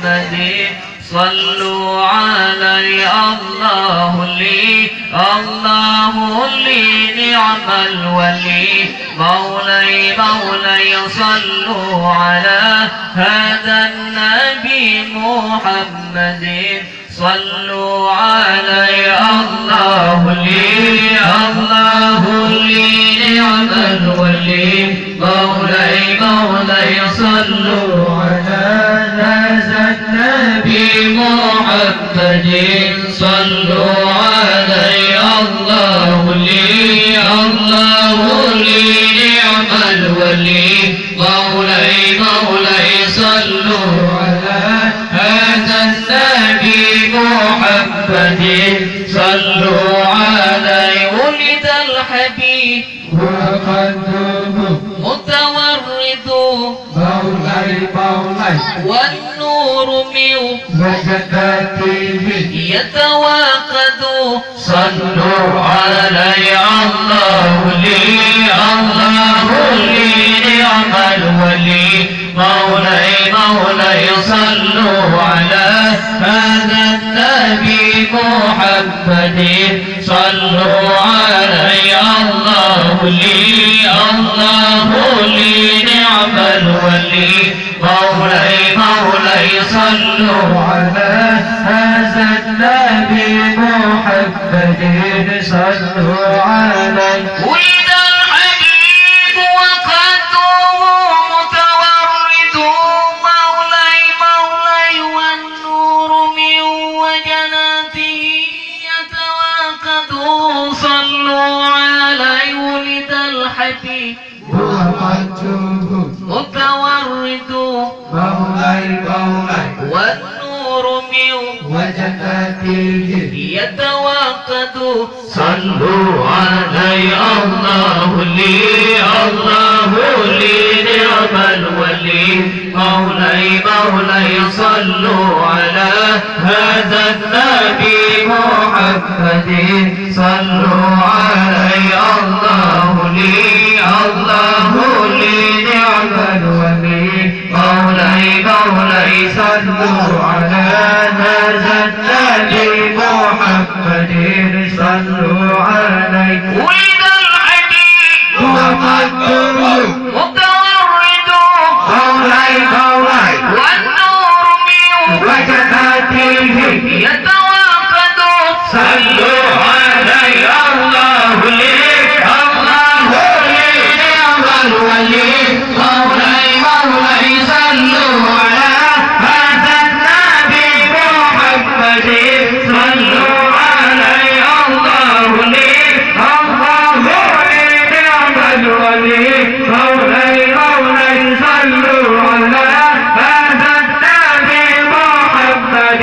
محمد صلوا عليه الله لي نعم الولي مولاي صلوا على هذا النبي محمد صلوا عليه الله لي نعم الولي مولاي صلوا على هذا النبي محمد صلوا عليه الله لي نعم الولي مولاي صلوا على هذا النبي محمد صلوا عليه ولد الحبيب وقدمه متورد مولاي والنور من وجدته يتواقد صلوا علي الله لي نعم الولي مولاي صلوا على هذا النبي محمد صلوا علي الله لي نعم الولي مولاي صلوا على هذا النبي محمد صلوا عليه ولد الحبيب وقدره متورد مولاي والنور من وجناته يتواقد صلوا عليه ولد الحبيب وقدره متورد مولاي والنور من وجناته يتواقد صلوا علي الله لي نعم الولي مولاي صلوا على هذا النبي محمد صلوا علي الله لي نعم الولي مولاي صلوا على هذا النبي محمد صلوا عليه ولد الحبيب وقدره متورد مولاي والنور من وجناته يتواقد صلوا علي الله لي نعم الولي مولاي صلوا على هذا النبي محمد صلوا علي الله لي نعم الولي مولاي صلوا على هذا النبي محمد